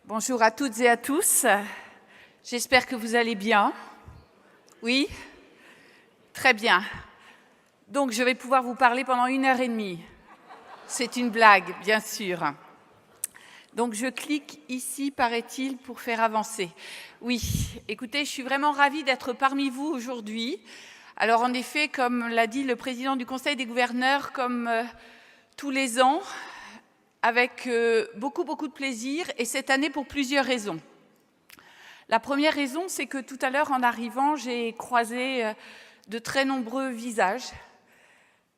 Bonjour à toutes et à tous. J'espère que vous allez bien. Oui? Très bien. Donc, je vais pouvoir vous parler pendant 1h30. C'est une blague, bien sûr. Donc, je clique ici, paraît-il, pour faire avancer. Oui, écoutez, je suis vraiment ravie d'être parmi vous aujourd'hui. Alors, en effet, comme l'a dit le président du Conseil des gouverneurs, comme tous les ans, avec beaucoup de plaisir, et cette année pour plusieurs raisons. La première raison, c'est que tout à l'heure, en arrivant, j'ai croisé de très nombreux visages.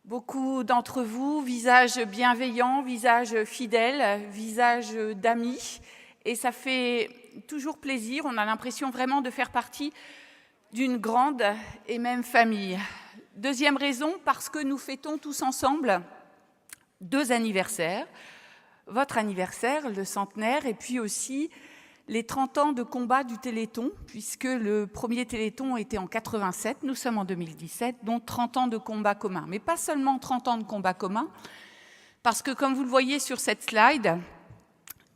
Beaucoup d'entre vous, visages bienveillants, visages fidèles, visages d'amis. Et ça fait toujours plaisir, on a l'impression vraiment de faire partie d'une grande et même famille. Deuxième raison, parce que nous fêtons tous ensemble 2 anniversaires. Votre anniversaire, le centenaire, et puis aussi les 30 ans de combat du Téléthon, puisque le premier Téléthon était en 87, nous sommes en 2017, donc 30 ans de combat commun. Mais pas seulement 30 ans de combat commun, parce que comme vous le voyez sur cette slide,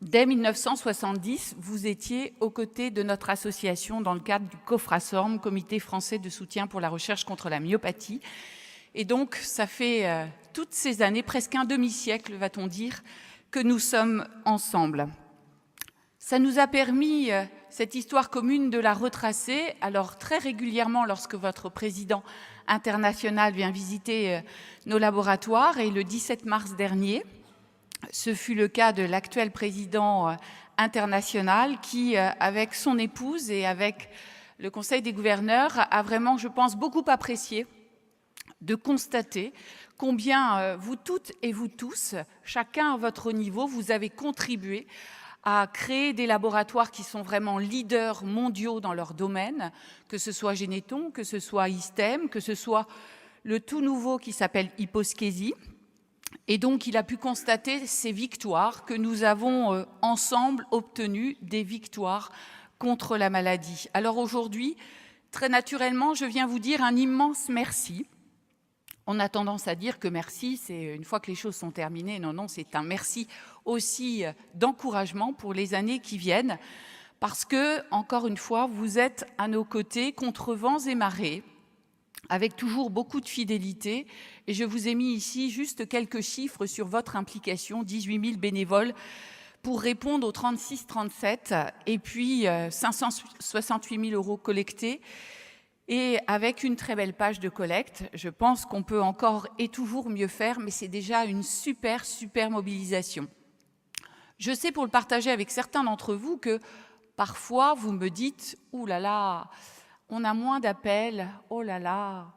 dès 1970, vous étiez aux côtés de notre association dans le cadre du COFRASORM, Comité français de soutien pour la recherche contre la myopathie. Et donc, ça fait toutes ces années, presque un demi-siècle, va-t-on dire, que nous sommes ensemble. Ça nous a permis, cette histoire commune, de la retracer. Alors, très régulièrement, lorsque votre président international vient visiter nos laboratoires, et le 17 mars dernier, ce fut le cas de l'actuel président international qui, avec son épouse et avec le Conseil des gouverneurs, a vraiment, je pense, beaucoup apprécié de constater combien vous toutes et vous tous, chacun à votre niveau, vous avez contribué à créer des laboratoires qui sont vraiment leaders mondiaux dans leur domaine, que ce soit Généton, que ce soit ISTEM, que ce soit le tout nouveau qui s'appelle Hyposkésie. Et donc, il a pu constater ces victoires que nous avons ensemble obtenues, des victoires contre la maladie. Alors aujourd'hui, très naturellement, je viens vous dire un immense merci. On a tendance à dire que merci, c'est une fois que les choses sont terminées. Non, c'est un merci aussi d'encouragement pour les années qui viennent, parce que, encore une fois, vous êtes à nos côtés contre vents et marées, avec toujours beaucoup de fidélité. Et je vous ai mis ici juste quelques chiffres sur votre implication, 18 000 bénévoles pour répondre au 36-37, et puis 568 000 € collectés. Et avec une très belle page de collecte, je pense qu'on peut encore et toujours mieux faire, mais c'est déjà une super mobilisation. Je sais, pour le partager avec certains d'entre vous, que parfois vous me dites « Ouh là là, on a moins d'appels, oh là là,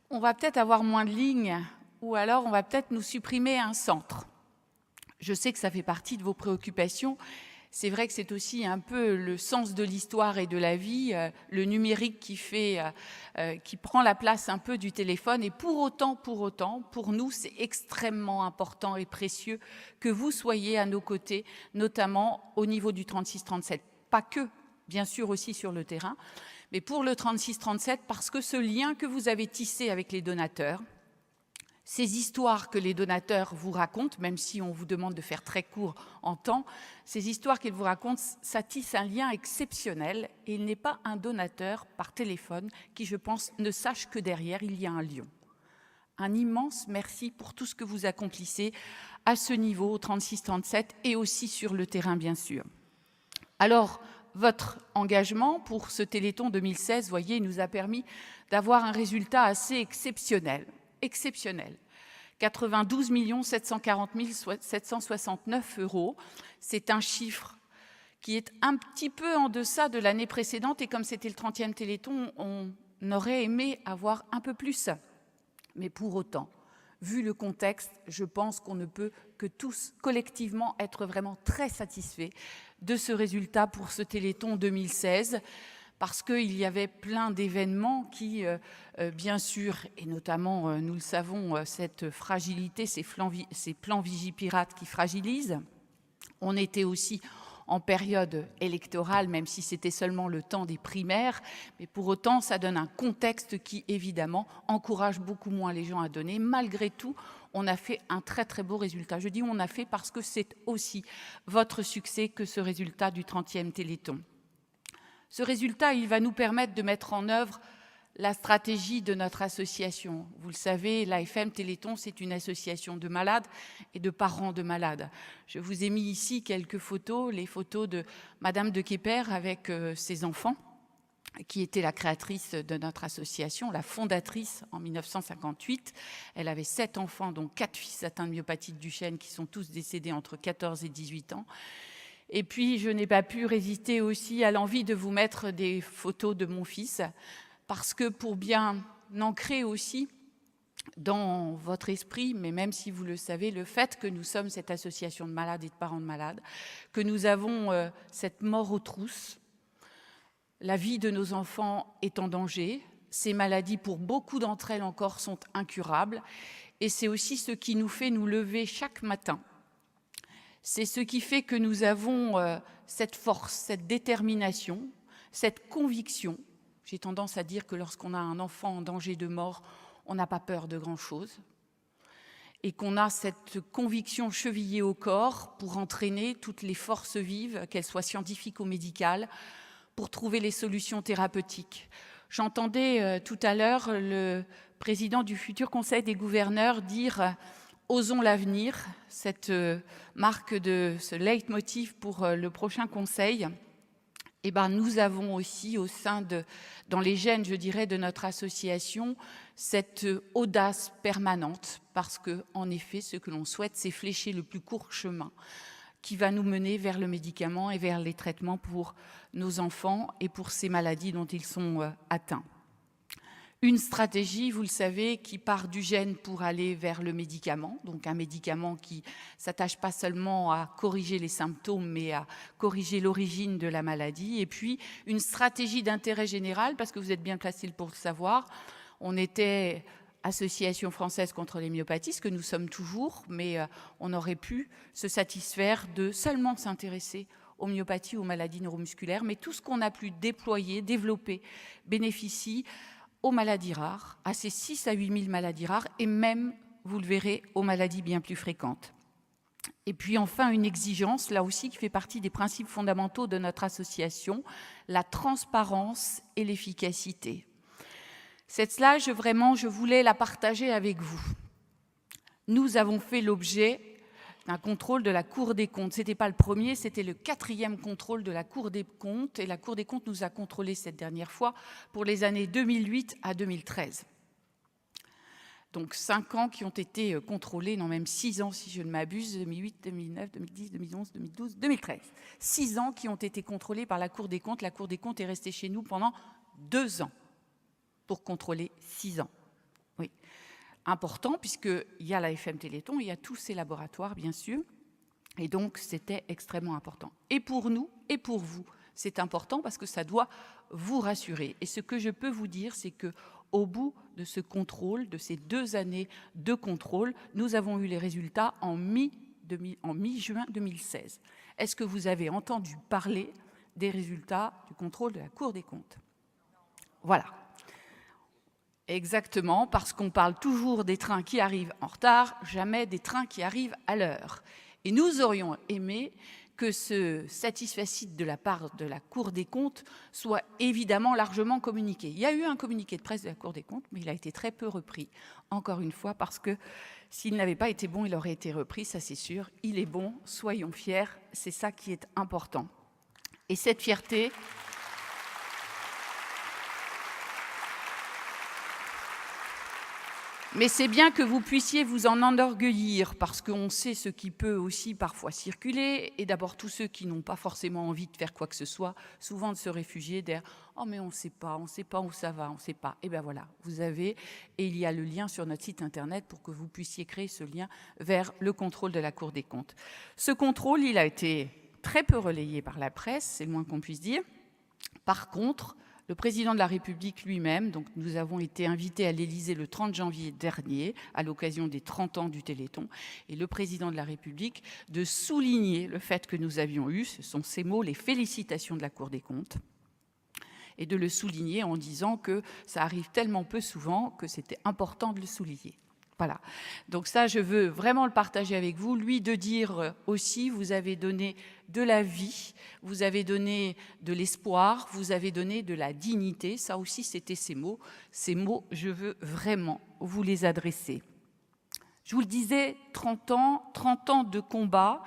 on va peut-être avoir moins de lignes, ou alors on va peut-être nous supprimer un centre ». Je sais que ça fait partie de vos préoccupations. C'est vrai que c'est aussi un peu le sens de l'histoire et de la vie, le numérique qui prend la place un peu du téléphone. Et pour autant, pour nous, c'est extrêmement important et précieux que vous soyez à nos côtés, notamment au niveau du 36-37. Pas que, bien sûr, aussi sur le terrain, mais pour le 36-37, parce que ce lien que vous avez tissé avec les donateurs, ces histoires que les donateurs vous racontent, même si on vous demande de faire très court en temps, ces histoires qu'ils vous racontent, ça tisse un lien exceptionnel. Et il n'est pas un donateur par téléphone qui, je pense, ne sache que derrière, il y a un lion. Un immense merci pour tout ce que vous accomplissez à ce niveau, au 36-37, et aussi sur le terrain, bien sûr. Alors, votre engagement pour ce Téléthon 2016, voyez, nous a permis d'avoir un résultat assez exceptionnel. 92 740 769 €. C'est un chiffre qui est un petit peu en deçà de l'année précédente, et comme c'était le 30e Téléthon, on aurait aimé avoir un peu plus. Mais pour autant, vu le contexte, je pense qu'on ne peut que tous collectivement être vraiment très satisfaits de ce résultat pour ce Téléthon 2016. Parce qu'il y avait plein d'événements qui, bien sûr, et notamment, nous le savons, cette fragilité, ces plans Vigipirate qui fragilisent. On était aussi en période électorale, même si c'était seulement le temps des primaires, mais pour autant, ça donne un contexte qui, évidemment, encourage beaucoup moins les gens à donner. Malgré tout, on a fait un très très beau résultat. Je dis on a fait parce que c'est aussi votre succès que ce résultat du 30e Téléthon. Ce résultat, il va nous permettre de mettre en œuvre la stratégie de notre association. Vous le savez, l'AFM Téléthon, c'est une association de malades et de parents de malades. Je vous ai mis ici quelques photos, les photos de Madame de Quéper avec ses enfants, qui était la créatrice de notre association, la fondatrice en 1958. Elle avait 7 enfants, dont 4 fils atteints de myopathie de Duchenne, qui sont tous décédés entre 14 et 18 ans. Et puis, je n'ai pas pu résister aussi à l'envie de vous mettre des photos de mon fils, parce que pour bien ancrer aussi dans votre esprit, mais même si vous le savez, le fait que nous sommes cette association de malades et de parents de malades, que nous avons cette mort aux trousses, la vie de nos enfants est en danger, ces maladies, pour beaucoup d'entre elles encore, sont incurables, et c'est aussi ce qui nous fait nous lever chaque matin. C'est ce qui fait que nous avons cette force, cette détermination, cette conviction. J'ai tendance à dire que lorsqu'on a un enfant en danger de mort, on n'a pas peur de grand-chose. Et qu'on a cette conviction chevillée au corps pour entraîner toutes les forces vives, qu'elles soient scientifiques ou médicales, pour trouver les solutions thérapeutiques. J'entendais tout à l'heure le président du futur Conseil des gouverneurs dire « Osons l'avenir », cette marque de ce leitmotiv pour le prochain Conseil. Eh ben, nous avons aussi dans les gènes, je dirais, de notre association, cette audace permanente, parce que, en effet, ce que l'on souhaite, c'est flécher le plus court chemin qui va nous mener vers le médicament et vers les traitements pour nos enfants et pour ces maladies dont ils sont atteints. Une stratégie, vous le savez, qui part du gène pour aller vers le médicament, donc un médicament qui ne s'attache pas seulement à corriger les symptômes, mais à corriger l'origine de la maladie. Et puis, une stratégie d'intérêt général, parce que vous êtes bien placé pour le savoir, on était Association française contre les myopathies, ce que nous sommes toujours, mais on aurait pu se satisfaire de seulement s'intéresser aux myopathies, aux maladies neuromusculaires, mais tout ce qu'on a pu déployer, développer, bénéficie aux maladies rares, à ces 6 à 8 000 maladies rares, et même, vous le verrez, aux maladies bien plus fréquentes. Et puis enfin, une exigence, là aussi, qui fait partie des principes fondamentaux de notre association, la transparence et l'efficacité. Cette slide, je voulais la partager avec vous. Nous avons fait l'objet d'un contrôle de la Cour des comptes. Ce n'était pas le premier, c'était le 4e contrôle de la Cour des comptes. Et la Cour des comptes nous a contrôlés cette dernière fois pour les années 2008 à 2013. Donc 5 ans qui ont été contrôlés, non même 6 ans si je ne m'abuse, 2008, 2009, 2010, 2011, 2012, 2013. 6 ans qui ont été contrôlés par la Cour des comptes. La Cour des comptes est restée chez nous pendant 2 ans pour contrôler 6 ans. Oui. Important, puisqu'il y a l'AFM Téléthon, il y a tous ces laboratoires, bien sûr, et donc c'était extrêmement important. Et pour nous, et pour vous, c'est important parce que ça doit vous rassurer. Et ce que je peux vous dire, c'est qu'au bout de ce contrôle, de ces 2 années de contrôle, nous avons eu les résultats en mi-juin 2016. Est-ce que vous avez entendu parler des résultats du contrôle de la Cour des comptes? Voilà. Exactement, parce qu'on parle toujours des trains qui arrivent en retard, jamais des trains qui arrivent à l'heure. Et nous aurions aimé que ce satisfecit de la part de la Cour des comptes soit évidemment largement communiqué. Il y a eu un communiqué de presse de la Cour des comptes, mais il a été très peu repris, encore une fois, parce que s'il n'avait pas été bon, il aurait été repris, ça c'est sûr. Il est bon, soyons fiers, c'est ça qui est important. Et cette fierté... Mais c'est bien que vous puissiez vous en enorgueillir, parce qu'on sait ce qui peut aussi parfois circuler, et d'abord tous ceux qui n'ont pas forcément envie de faire quoi que ce soit, souvent de se réfugier derrière « Oh mais on ne sait pas où ça va, on ne sait pas ». Et bien voilà, vous avez, et il y a le lien sur notre site internet pour que vous puissiez créer ce lien vers le contrôle de la Cour des comptes. Ce contrôle, il a été très peu relayé par la presse, c'est le moins qu'on puisse dire. Par contre, le président de la République lui-même, donc nous avons été invités à l'Élysée le 30 janvier dernier, à l'occasion des 30 ans du Téléthon, et le président de la République de souligner le fait que nous avions eu, ce sont ces mots, les félicitations de la Cour des comptes, et de le souligner en disant que ça arrive tellement peu souvent que c'était important de le souligner. Voilà. Donc ça, je veux vraiment le partager avec vous. Lui, de dire aussi, vous avez donné de la vie, vous avez donné de l'espoir, vous avez donné de la dignité. Ça aussi, c'était ces mots. Ces mots, je veux vraiment vous les adresser. Je vous le disais, 30 ans de combat.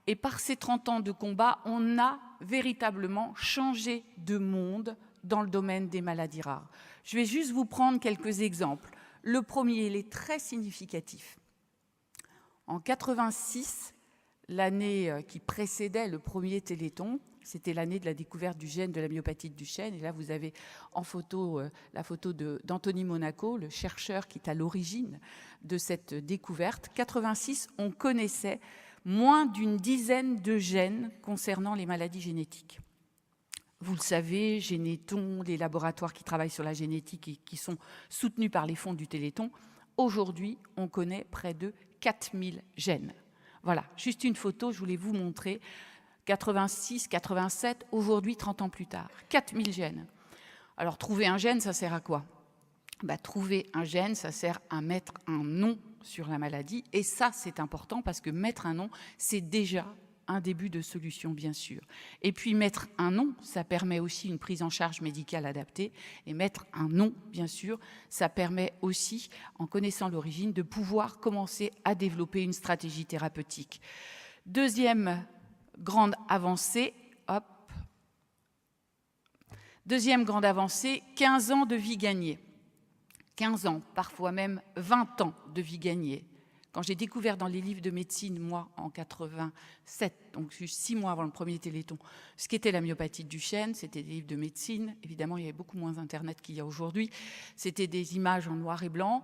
Et par ces 30 ans de combat, on a véritablement changé de monde dans le domaine des maladies rares. Je vais juste vous prendre quelques exemples. Le premier, il est très significatif. En 86, l'année qui précédait le premier Téléthon, c'était l'année de la découverte du gène de la myopathie de Duchenne. Et là, vous avez en photo la photo d'Anthony Monaco, le chercheur qui est à l'origine de cette découverte. 86, on connaissait moins d'une dizaine de gènes concernant les maladies génétiques. Vous le savez, Généton, les laboratoires qui travaillent sur la génétique et qui sont soutenus par les fonds du Téléthon, aujourd'hui, on connaît près de 4000 gènes. Voilà, juste une photo, je voulais vous montrer. 86, 87, aujourd'hui, 30 ans plus tard. 4000 gènes. Alors, trouver un gène, ça sert à quoi ? Trouver un gène, ça sert à mettre un nom sur la maladie. Et ça, c'est important parce que mettre un nom, c'est déjà un début de solution, bien sûr. Et puis, mettre un nom, ça permet aussi une prise en charge médicale adaptée. Et mettre un nom, bien sûr, ça permet aussi, en connaissant l'origine, de pouvoir commencer à développer une stratégie thérapeutique. Deuxième grande avancée, Deuxième grande avancée, 15 ans de vie gagnée. 15 ans, parfois même 20 ans de vie gagnée. Quand j'ai découvert dans les livres de médecine, moi, en 87, donc juste 6 mois avant le premier Téléthon, ce qu'était la myopathie de Duchenne, c'était des livres de médecine. Évidemment, il y avait beaucoup moins Internet qu'il y a aujourd'hui. C'était des images en noir et blanc.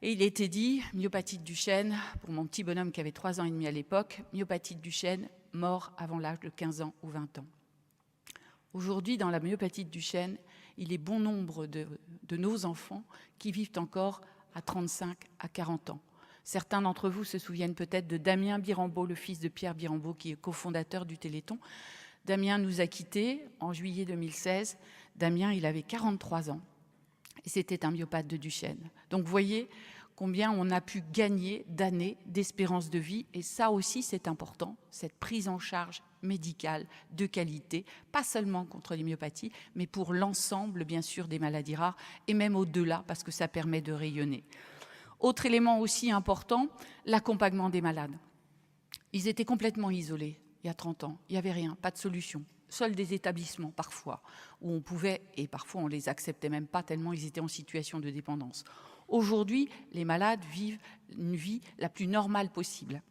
Et il était dit, myopathie de Duchenne, pour mon petit bonhomme qui avait 3 ans et demi à l'époque, myopathie de Duchenne, mort avant l'âge de 15 ans ou 20 ans. Aujourd'hui, dans la myopathie de Duchenne, il est bon nombre de nos enfants qui vivent encore à 35 à 40 ans. Certains d'entre vous se souviennent peut-être de Damien Birambeau, le fils de Pierre Birambeau, qui est cofondateur du Téléthon. Damien nous a quittés en juillet 2016. Damien, il avait 43 ans et c'était un myopathe de Duchenne. Donc, vous voyez combien on a pu gagner d'années d'espérance de vie. Et ça aussi, c'est important, cette prise en charge médicale de qualité, pas seulement contre les myopathies, mais pour l'ensemble, bien sûr, des maladies rares, et même au-delà, parce que ça permet de rayonner. Autre élément aussi important, l'accompagnement des malades. Ils étaient complètement isolés il y a 30 ans. Il n'y avait rien, pas de solution. Seuls des établissements, parfois, où on pouvait, et parfois on les acceptait même pas tellement ils étaient en situation de dépendance. Aujourd'hui, les malades vivent une vie la plus normale possible.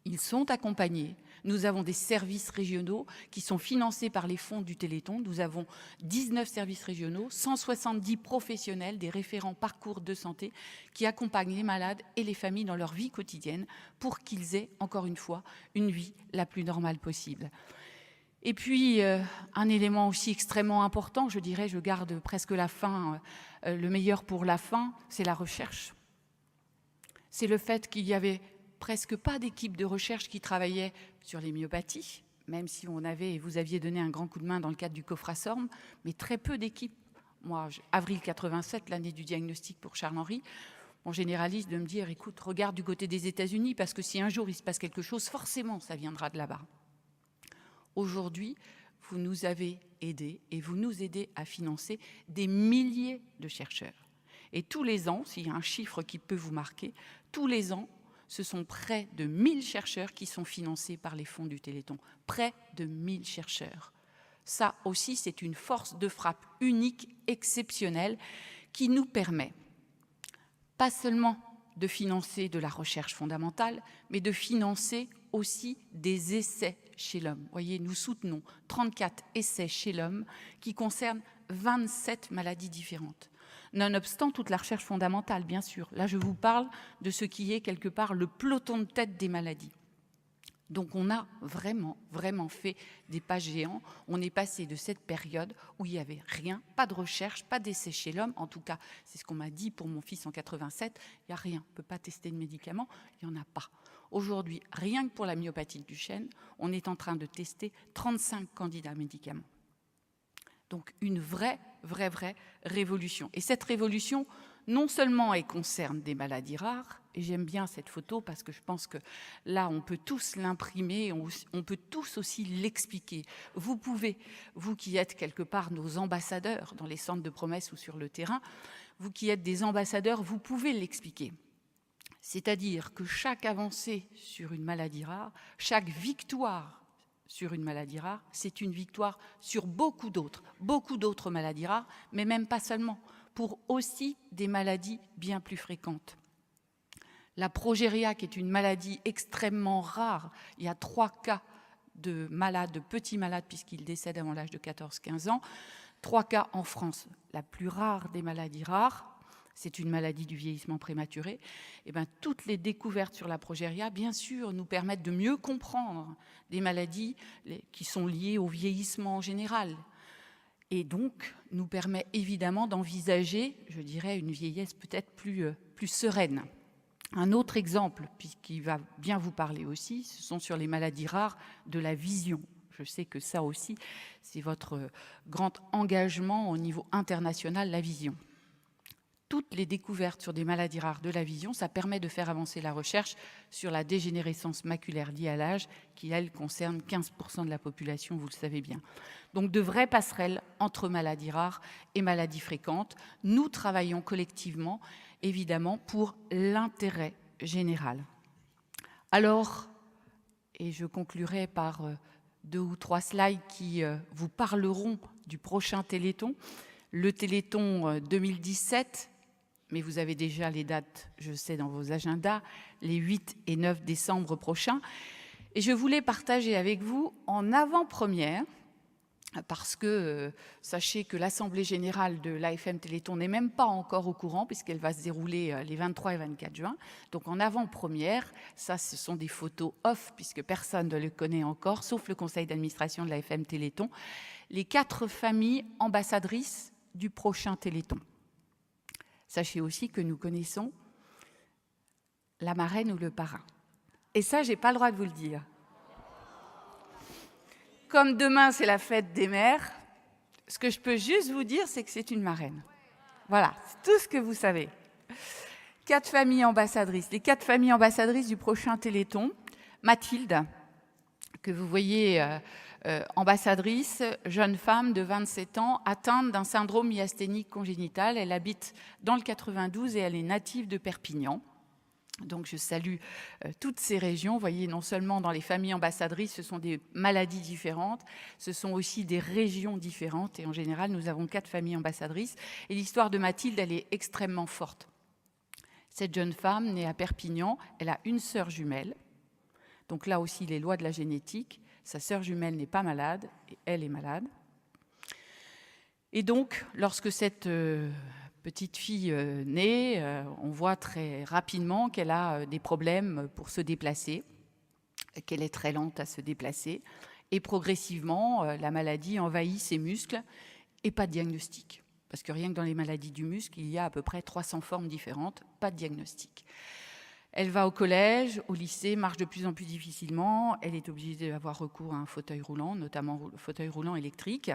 Ils sont accompagnés. Nous avons des services régionaux qui sont financés par les fonds du Téléthon. Nous avons 19 services régionaux, 170 professionnels, des référents parcours de santé qui accompagnent les malades et les familles dans leur vie quotidienne pour qu'ils aient, encore une fois, une vie la plus normale possible. Et puis, un élément aussi extrêmement important, je dirais, je garde presque la fin, le meilleur pour la fin, c'est la recherche. C'est le fait qu'il y avait presque pas d'équipe de recherche qui travaillait sur les myopathies, même si on avait, et vous aviez donné un grand coup de main dans le cadre du Cofrasorm, mais très peu d'équipes. Moi, avril 87, l'année du diagnostic pour Charles-Henri, mon généraliste de me dire, écoute, regarde du côté des États-Unis, parce que si un jour il se passe quelque chose, forcément, ça viendra de là-bas. Aujourd'hui, vous nous avez aidés et vous nous aidez à financer des milliers de chercheurs. Et tous les ans, s'il y a un chiffre qui peut vous marquer, tous les ans, ce sont près de 1000 chercheurs qui sont financés par les fonds du Téléthon. Près de 1000 chercheurs. Ça aussi, c'est une force de frappe unique, exceptionnelle, qui nous permet pas seulement de financer de la recherche fondamentale, mais de financer aussi des essais chez l'homme. Vous voyez, nous soutenons 34 essais chez l'homme qui concernent 27 maladies différentes. Nonobstant toute la recherche fondamentale, bien sûr. Là, je vous parle de ce qui est quelque part le peloton de tête des maladies. Donc, on a vraiment fait des pas géants. On est passé de cette période où il n'y avait rien, pas de recherche, pas d'essai chez l'homme. En tout cas, c'est ce qu'on m'a dit pour mon fils en 87. Il n'y a rien, on ne peut pas tester de médicaments, il n'y en a pas. Aujourd'hui, rien que pour la myopathie de Duchenne, on est en train de tester 35 candidats médicaments. Donc, une vraie révolution. Et cette révolution Non seulement elle concerne des maladies rares, et j'aime bien cette photo parce que je pense que là, on peut tous l'imprimer, on peut tous aussi l'expliquer. Vous pouvez, vous qui êtes quelque part nos ambassadeurs dans les centres de promesses ou sur le terrain, vous qui êtes des ambassadeurs, vous pouvez l'expliquer. C'est-à-dire que chaque avancée sur une maladie rare, chaque victoire sur une maladie rare, c'est une victoire sur beaucoup d'autres maladies rares, mais même pas seulement, pour aussi des maladies bien plus fréquentes. La progéria, qui est une maladie extrêmement rare, il y a 3 cas de malades, de petits malades, puisqu'ils décèdent avant l'âge de 14-15 ans, 3 cas en France. La plus rare des maladies rares, c'est une maladie du vieillissement prématuré. Et bien, toutes les découvertes sur la progéria, bien sûr, nous permettent de mieux comprendre des maladies qui sont liées au vieillissement en général. Et donc, nous permet évidemment d'envisager, je dirais, une vieillesse peut-être plus sereine. Un autre exemple, qui va bien vous parler aussi, ce sont sur les maladies rares de la vision. Je sais que ça aussi, c'est votre grand engagement au niveau international, la vision. Toutes les découvertes sur des maladies rares de la vision, ça permet de faire avancer la recherche sur la dégénérescence maculaire liée à l'âge, qui, elle, concerne 15% de la population, vous le savez bien. Donc, de vraies passerelles entre maladies rares et maladies fréquentes. Nous travaillons collectivement, évidemment, pour l'intérêt général. Alors, et je conclurai par 2 ou 3 slides qui vous parleront du prochain Téléthon. Le Téléthon 2017, mais vous avez déjà les dates, je sais, dans vos agendas, les 8 et 9 décembre prochains. Et je voulais partager avec vous en avant-première, parce que sachez que l'Assemblée générale de l'AFM Téléthon n'est même pas encore au courant, puisqu'elle va se dérouler les 23 et 24 juin. Donc en avant-première, ça, ce sont des photos off, puisque personne ne le connaît encore, sauf le conseil d'administration de l'AFM Téléthon, les 4 familles ambassadrices du prochain Téléthon. Sachez aussi que nous connaissons la marraine ou le parrain. Et ça, je n'ai pas le droit de vous le dire. Comme demain, c'est la fête des mères, ce que je peux juste vous dire, c'est que c'est une marraine. Voilà, c'est tout ce que vous savez. 4 familles ambassadrices. Les 4 familles ambassadrices du prochain Téléthon. Mathilde, que vous voyez ambassadrice, jeune femme de 27 ans, atteinte d'un syndrome myasthénique congénital. Elle habite dans le 92 et elle est native de Perpignan. Donc je salue toutes ces régions. Vous voyez, non seulement dans les familles ambassadrices, ce sont des maladies différentes, ce sont aussi des régions différentes. Et en général, nous avons 4 familles ambassadrices. Et l'histoire de Mathilde, elle est extrêmement forte. Cette jeune femme, née à Perpignan, elle a une sœur jumelle. Donc là aussi, les lois de la génétique. Sa sœur jumelle n'est pas malade, et elle est malade. Et donc, lorsque cette petite fille naît, on voit très rapidement qu'elle a des problèmes pour se déplacer, qu'elle est très lente à se déplacer. Et progressivement, la maladie envahit ses muscles et pas de diagnostic. Parce que rien que dans les maladies du muscle, il y a à peu près 300 formes différentes, pas de diagnostic. Elle va au collège, au lycée, marche de plus en plus difficilement. Elle est obligée d'avoir recours à un fauteuil roulant, notamment le fauteuil roulant électrique.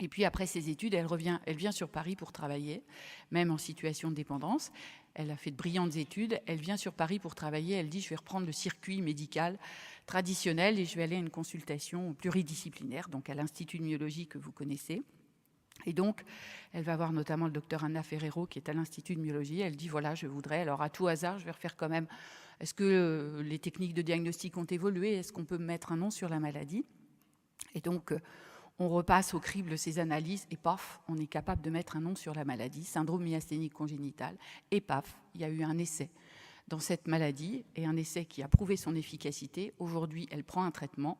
Et puis après ses études, elle vient sur Paris pour travailler, même en situation de dépendance. Elle a fait de brillantes études. Elle vient sur Paris pour travailler. Elle dit, je vais reprendre le circuit médical traditionnel et je vais aller à une consultation pluridisciplinaire, donc à l'Institut de myologie que vous connaissez. Et donc, elle va voir notamment le docteur Anna Ferrero, qui est à l'Institut de myologie. Elle dit, voilà, je voudrais, alors à tout hasard, je vais refaire quand même, est-ce que les techniques de diagnostic ont évolué? Est-ce qu'on peut mettre un nom sur la maladie? Et donc, on repasse au crible ces analyses et paf, on est capable de mettre un nom sur la maladie, syndrome myasthénique congénital. Et paf, il y a eu un essai dans cette maladie et un essai qui a prouvé son efficacité. Aujourd'hui, elle prend un traitement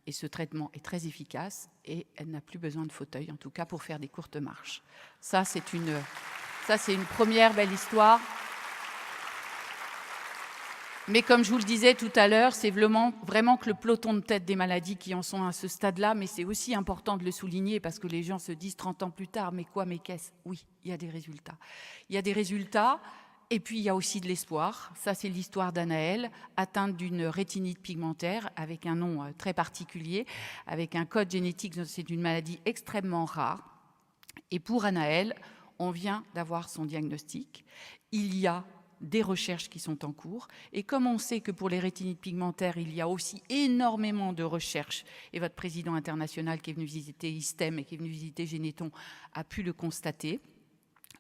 et ce traitement est très efficace et elle n'a plus besoin de fauteuil, en tout cas pour faire des courtes marches. Ça, c'est une première belle histoire. Mais comme je vous le disais tout à l'heure, c'est vraiment que le peloton de tête des maladies qui en sont à ce stade-là, mais c'est aussi important de le souligner parce que les gens se disent 30 ans plus tard, mais quoi, mais qu'est-ce? Oui, il y a des résultats. Il y a des résultats. Et puis, il y a aussi de l'espoir. Ça, c'est l'histoire d'Anaëlle, atteinte d'une rétinite pigmentaire avec un nom très particulier, avec un code génétique. C'est une maladie extrêmement rare. Et pour Anaëlle, on vient d'avoir son diagnostic. Il y a des recherches qui sont en cours. Et comme on sait que pour les rétinites pigmentaires, il y a aussi énormément de recherches, et votre président international qui est venu visiter ISTEM et qui est venu visiter Généton a pu le constater,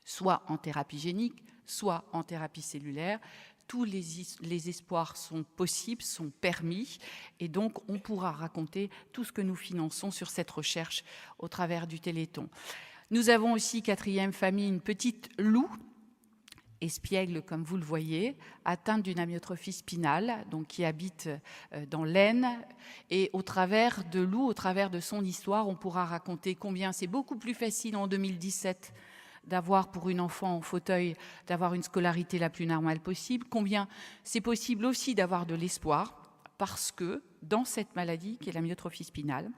soit en thérapie génique, soit en thérapie cellulaire, tous les espoirs sont possibles, sont permis, et donc on pourra raconter tout ce que nous finançons sur cette recherche au travers du Téléthon. Nous avons aussi, quatrième famille, une petite Lou, espiègle comme vous le voyez, atteinte d'une amyotrophie spinale, donc qui habite dans l'Aisne. Et au travers de Lou, au travers de son histoire, on pourra raconter combien c'est beaucoup plus facile en 2017 d'avoir pour une enfant en fauteuil, d'avoir une scolarité la plus normale possible, combien c'est possible aussi d'avoir de l'espoir, parce que dans cette maladie qui est l'amyotrophie spinale,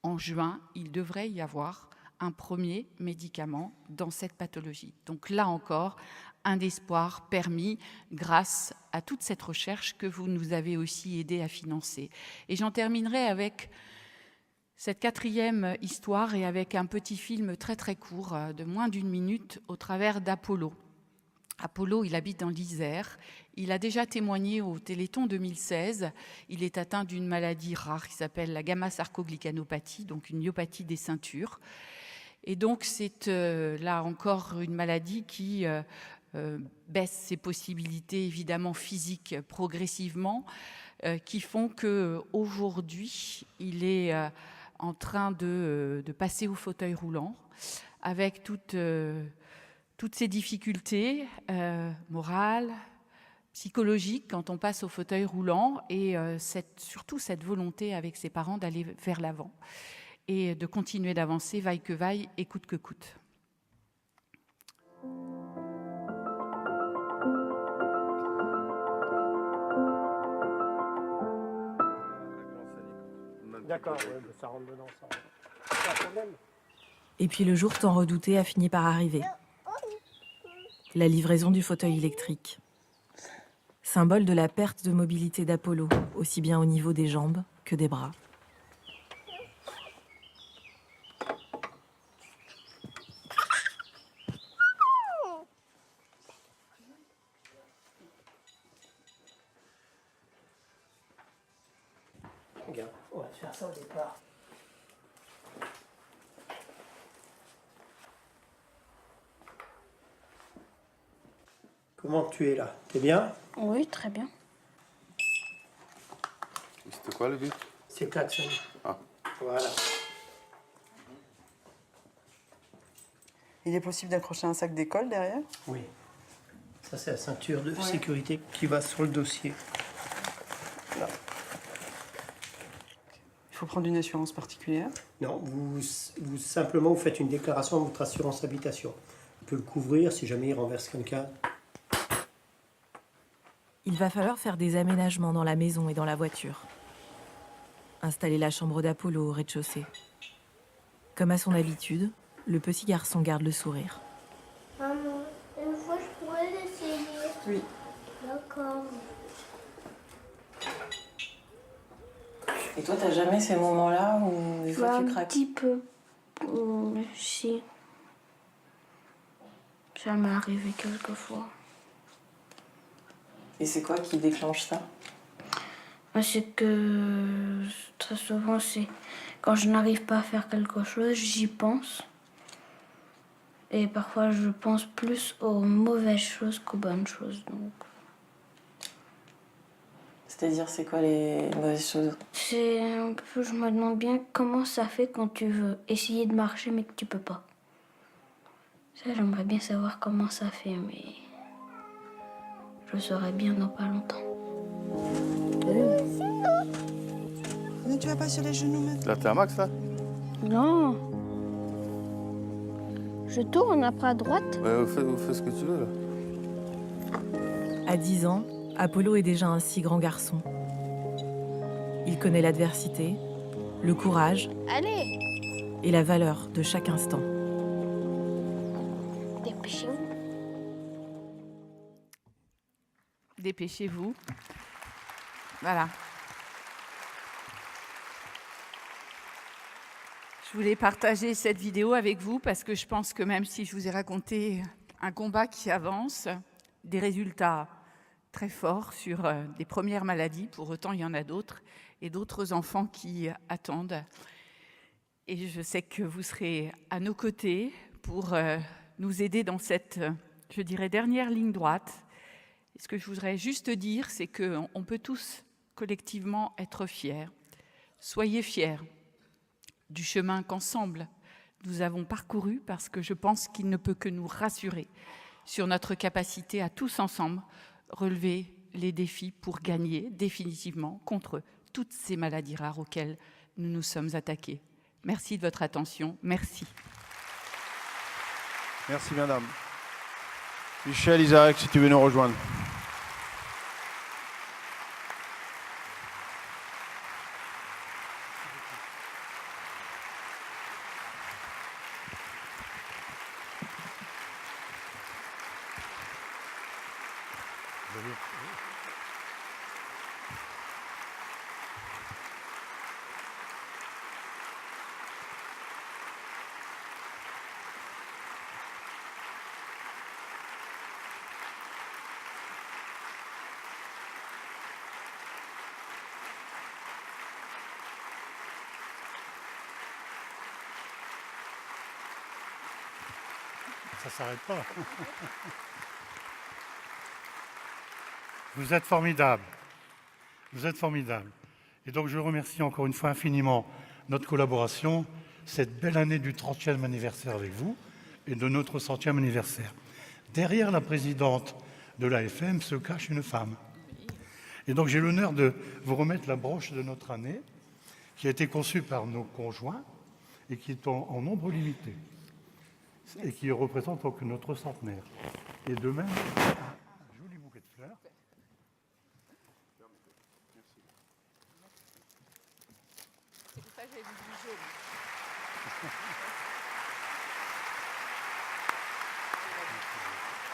en juin, il devrait y avoir un premier médicament dans cette pathologie. Donc là encore, un espoir permis grâce à toute cette recherche que vous nous avez aussi aidé à financer. Et j'en terminerai avec cette quatrième histoire et avec un petit film très très court de moins d'une minute au travers d'Apollo. Apollo, il habite dans l'Isère. Il a déjà témoigné au Téléthon 2016. Il est atteint d'une maladie rare qui s'appelle la gamma-sarcoglycanopathie, donc une myopathie des ceintures. Et donc, c'est là encore une maladie qui baisse ses possibilités, évidemment, physiques progressivement, qui font qu'aujourd'hui, il est en train de passer au fauteuil roulant, avec toutes ces difficultés morales, psychologiques, quand on passe au fauteuil roulant, et surtout cette volonté avec ses parents d'aller vers l'avant et de continuer d'avancer, vaille que vaille, et coûte que coûte. D'accord, ouais, ça rentre dedans, ça. Pas de problème. Et puis le jour tant redouté a fini par arriver. La livraison du fauteuil électrique. Symbole de la perte de mobilité d'Apollo, aussi bien au niveau des jambes que des bras. Regarde, on va faire ça au départ. Comment tu es là? T'es bien? Oui, très bien. C'était quoi le but? C'est klaxon. Ah. Voilà. Il est possible d'accrocher un sac d'école derrière? Oui. Ça, c'est la ceinture de sécurité qui va sur le dossier. Là. Il faut prendre une assurance particulière? Non, simplement, vous faites une déclaration à votre assurance habitation. On peut le couvrir si jamais il renverse quelqu'un. Il va falloir faire des aménagements dans la maison et dans la voiture. Installer la chambre d'Apollo au rez-de-chaussée. Comme à son habitude, le petit garçon garde le sourire. Maman, une fois je pourrais l'essayer. Oui. D'accord. Et toi, t'as jamais ces moments-là où des fois Un tu craques? petit peu. Si. Ça m'est arrivé quelques fois. Et c'est quoi qui déclenche ça? C'est que très souvent, c'est quand je n'arrive pas à faire quelque chose, j'y pense. Et parfois, je pense plus aux mauvaises choses qu'aux bonnes choses. Donc, C'est-à-dire, c'est quoi les mauvaises choses? c'est un peu, je me demande bien comment ça fait quand tu veux essayer de marcher mais que tu peux pas. Ça, j'aimerais bien savoir comment ça fait, mais je saurai bien dans pas longtemps. Mais tu vas pas sur les genoux maintenant? Là, t'es à max, là? Non. Je tourne après à droite. Ouais, fais ce que tu veux, là. À 10 ans, Apollo est déjà un si grand garçon. Il connaît l'adversité, le courage Allez, et la valeur de chaque instant. dépêchez-vous. Dépêchez-vous. Voilà. Je voulais partager cette vidéo avec vous parce que je pense que même si je vous ai raconté un combat qui avance, des résultats très forts sur des premières maladies, pour autant il y en a d'autres, et d'autres enfants qui attendent. Et je sais que vous serez à nos côtés pour nous aider dans cette, je dirais, dernière ligne droite. Et ce que je voudrais juste dire, c'est qu'on peut tous collectivement être fiers. Soyez fiers du chemin qu'ensemble nous avons parcouru, parce que je pense qu'il ne peut que nous rassurer sur notre capacité à tous ensemble relever les défis pour gagner définitivement contre toutes ces maladies rares auxquelles nous nous sommes attaqués. Merci de votre attention. Merci. Merci, madame. Michel, Isaac, si tu veux nous rejoindre. Ça ne s'arrête pas. Vous êtes formidables. Vous êtes formidables. Et donc je remercie encore une fois infiniment notre collaboration, cette belle année du 30e anniversaire avec vous et de notre 100e anniversaire. Derrière la présidente de l'AFM se cache une femme. Et donc j'ai l'honneur de vous remettre la broche de notre année qui a été conçue par nos conjoints et qui est en nombre limité et qui représente donc notre centenaire. Et de même, un joli bouquet de fleurs. C'est pour ça que j'ai vu du jaune.